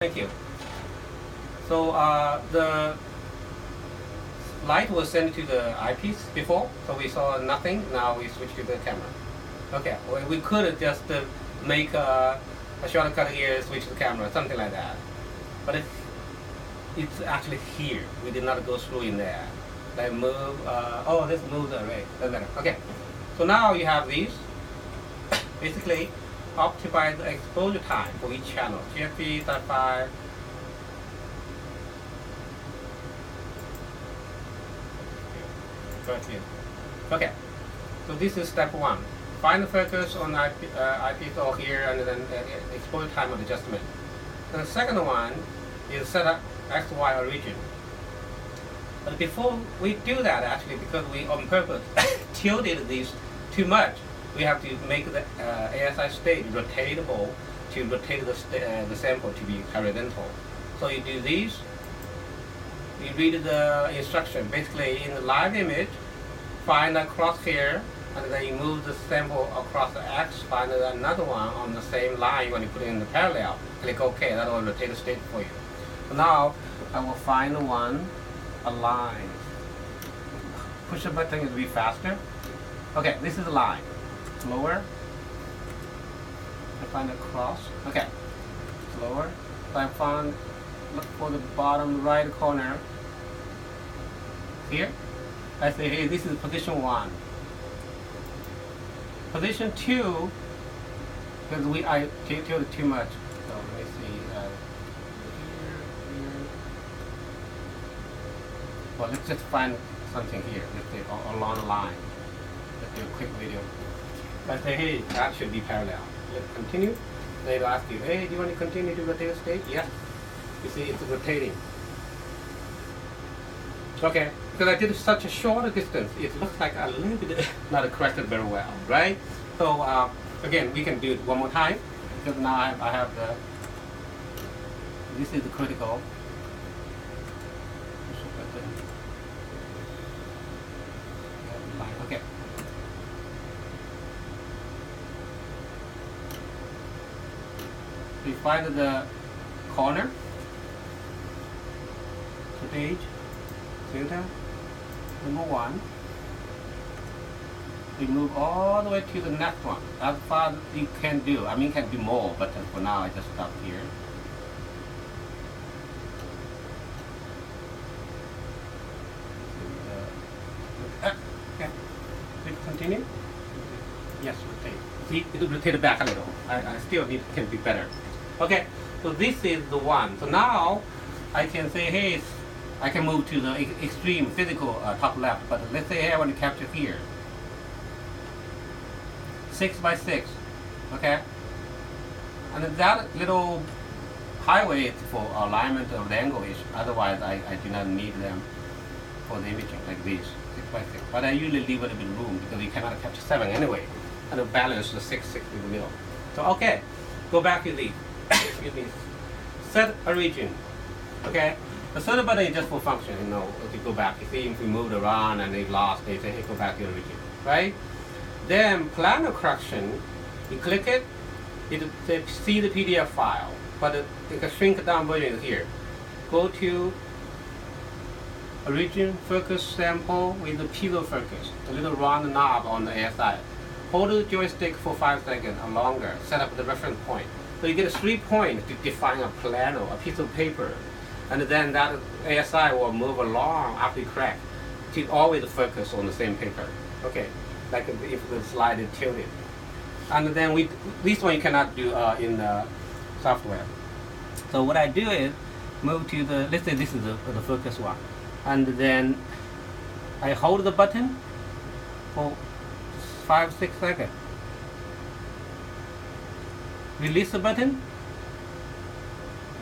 Thank you. So the light was sent to the eyepiece before, so we saw nothing. Now we switch to the camera. Okay, well, we could just make a shortcut here, switch the camera, something like that. But it's actually here. We did not go through in there. Like move. Oh, this moves the array. Doesn't matter. Okay. So now you have these. Basically, optimize the exposure time for each channel. GFP, sci-fi. Okay. So this is step one. Find the focus on eyepiece or here, and then exposure time of adjustment. And the second one is set up XY origin. But before we do that, actually, because we on purpose tilted these too much, we have to make the ASI state rotatable to rotate the sample to be horizontal. So you do these. You read the instruction. Basically, in the live image, find a crosshair, and then you move the sample across the X, find another one on the same line when you put it in the parallel. Click OK, that will rotate the state for you. So now, I will find one, a line. Push the button, it'll be faster. Okay, this is a line. Slower. I find a cross. Okay, slower. So I found, look for the bottom right corner. Here. I say, hey, this is position 1. Position 2, because I tilted too much. So let me see. Here. Well, let's just find something here. Let's say along the line. Let's do a quick video. I say, hey, that should be parallel. Let's continue. They'll ask you, hey, do you want to continue to rotate the state? Yes. You see, it's rotating. Okay, because I did such a short distance, it looks like a little bit not corrected very well, right? So again, we can do it one more time, because now I have the, this is the critical. Okay. We find the corner, stage, center, number 1. We move all the way to the next one. As far as you can do. I mean, you can do more, but for now, I just stop here. Okay. Please continue. Yes, rotate. See, it rotated back a little. I still need can be better. Okay, so this is the one. So now I can say, hey, I can move to the extreme physical top left. But let's say, hey, I want to capture here. 6 by 6. Okay, and that little highway is for alignment of the angle issue. Otherwise, I do not need them for the imaging like this. 6 by 6. But I usually leave a little bit of room because you cannot capture 7 anyway. And to balance the 6 in the middle. So okay, go back to the excuse me. Set origin. Okay, the third button is just for function. You know, to go back. You see, if we moved around and they lost, they say, hey, go back to the origin, right? Then planar correction. You click it. It see the PDF file, but the shrink down version is here. Go to origin focus sample with the piezo focus, the little round knob on the ASI. Hold the joystick for 5 seconds or longer. Set up the reference point. So you get 3 points to define a plano, a piece of paper, and then that ASI will move along after you crack to always focus on the same paper. Okay, like if the slide is tilted. And then this one you cannot do in the software. So what I do is move to the, let's say this is the focus one, and then I hold the button for 5-6 seconds. Release the button.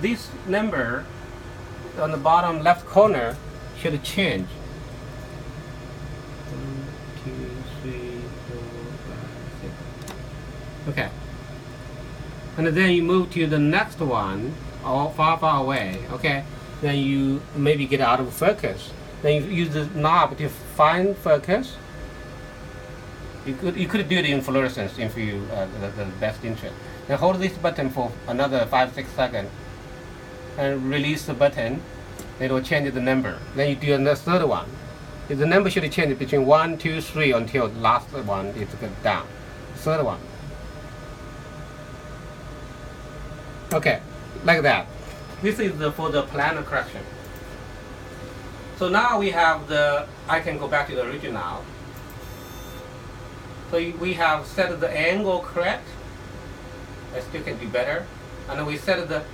This number on the bottom left corner should change. 1, 2, 3, 4, 5, 6. Okay. And then you move to the next one, all far away. Okay. Then you maybe get out of focus. Then you use the knob to find focus. You could do it in fluorescence if you the best interest. Then hold this button for another 5-6 seconds. and release the button, it will change the number. Then you do another third one. The number should change between 1, 2, 3 until the last one is down. Third one. Okay, like that. This is for the planar correction. So now we have I can go back to the original. So we have set the angle correct. I still can do better. And we set the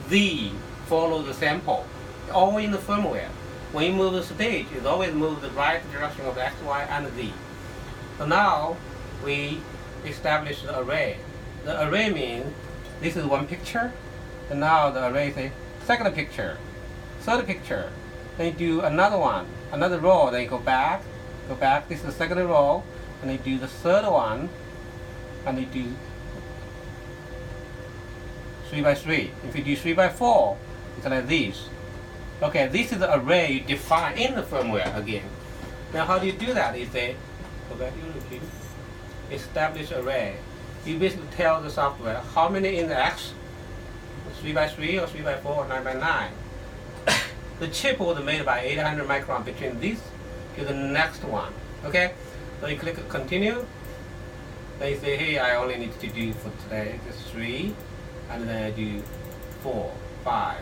Z follow the sample. All in the firmware. When you move the stage, it always moves the right direction of X, Y, and Z. So now we establish the array. The array means this is one picture, and now the array is a second picture, third picture. Then you do another one, another row, then you go back. This is the second row, and you do the third one, and you do 3 by 3. If you do 3 by 4, it's like this. Okay, this is the array you define in the firmware again. Now how do you do that? You say, go back to your routine, establish array. You basically tell the software how many in the X, 3 by 3 or 3 by 4 or 9 by 9. The chip was made by 800 micron between this to the next one. Okay, so you click continue. Then you say, hey, I only need to do for today just 3, and then I do 4, 5,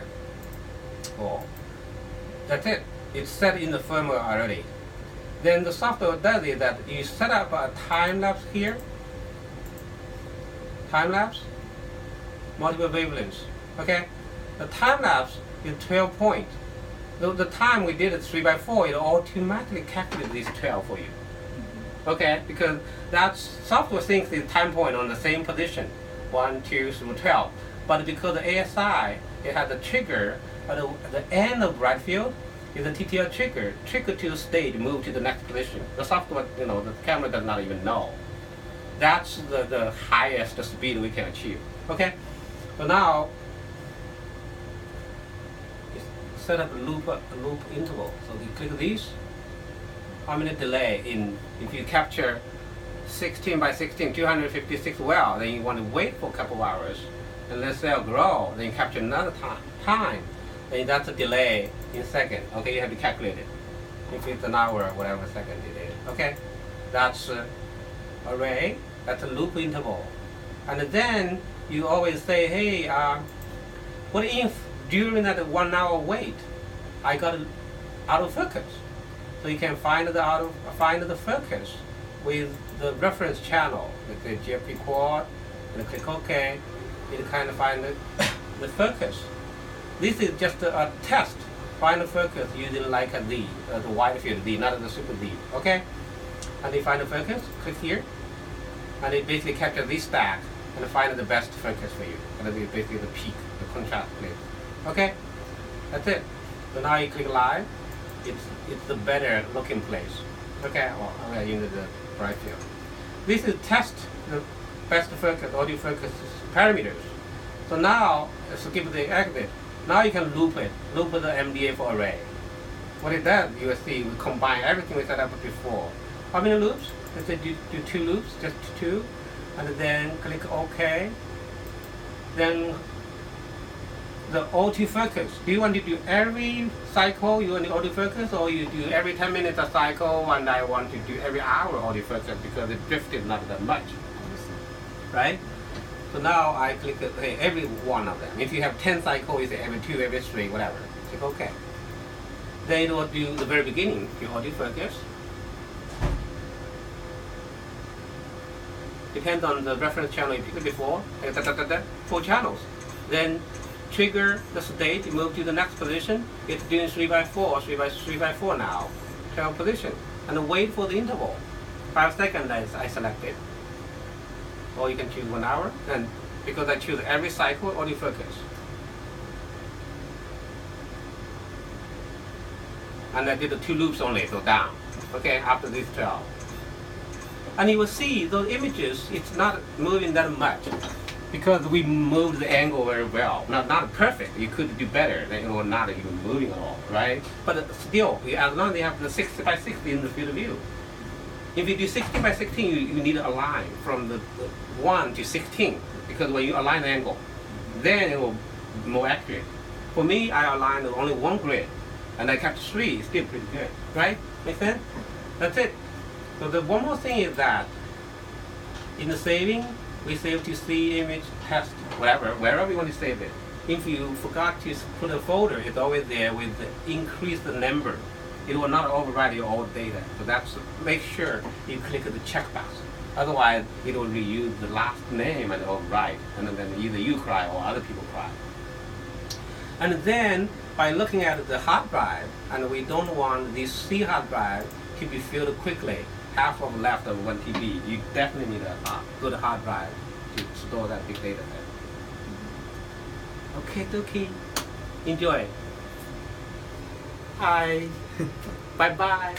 4. That's it. It's set in the firmware already. Then the software does is that you set up a time lapse here. Time lapse, multiple wavelengths. Okay, the time lapse is 12 points. The time we did it 3 by 4, it automatically calculated these 12 for you. Okay, because that software thinks the time point on the same position, 1, 2 through 12. But because the ASI, it has a trigger at the end of bright field is a TTL trigger to the stage, move to the next position. The software, the camera does not even know. That's the highest speed we can achieve. Okay, so now set up a loop interval. So you click this. How many delay in? If you capture 16 by 16, 256 well, then you want to wait for a couple of hours, and let cell grow. Then you capture another time. Then that's a delay in second. Okay, you have to calculate it. If it's an hour or whatever second it is. Okay, that's array. That's a loop interval. And then you always say, hey, what if during that 1 hour wait, I got out of focus? So you can find the focus with the reference channel, with the GFP quad, and click OK. You kind of find the focus. This is just a test. Find the focus using Leica Z, the wide field Z, not the super Z. Okay? And you find the focus, click here, and it basically captures this stack and find the best focus for you. And it's basically the peak, the contrast place. Okay? That's it. So now you click live. It's the better looking place. Okay? Well, into the bright field. This is test the best focus, audio focus parameters. So now, skip the exit. Now you can loop the MDA for array. What it does, you will see, we combine everything we set up before. How many loops? Let's say do 2 loops, just 2, and then click OK. Then the autofocus. Do you want to do every cycle you want to autofocus, or you do every 10 minutes a cycle, and I want to do every hour autofocus because it drifted not that much, right? So now I click every one of them. If you have 10 cycles, you say every 2, every 3, whatever. Click OK. Then it will do the very beginning, your autofocus. Depends on the reference channel you picked before. 4 channels. Then trigger the state, move to the next position. It's doing 3 by 4, 3 by 4 now. 12 position. And wait for the interval. 5 seconds I select it. Or you can choose 1 hour. And because I choose every cycle, autofocus. And I did the 2 loops only, so down. Okay, after these 12. And you will see those images, it's not moving that much because we moved the angle very well. Not perfect, you could do better, or not even moving at all, right? But still, as long as you have the 60 by 60 in the field of view. If you do 60 by 16, you need to align from the 1 to 16, because when you align the angle, then it will be more accurate. For me, I aligned only one grid, and I kept 3. It's still pretty good, right? Make sense? That's it. So the one more thing is that in the saving, we save to C, image, test, whatever, wherever you want to save it. If you forgot to put a folder, it's always there with the increased number. It will not overwrite your old data. So that's make sure you click the checkbox. Otherwise, it will reuse the last name and overwrite, and then either you cry or other people cry. And then by looking at the hard drive, and we don't want this C hard drive to be filled quickly, half of left of 1 TB, you definitely need a good hard drive to store that big data set. Okay, dokie. Enjoy. Bye. Bye-bye.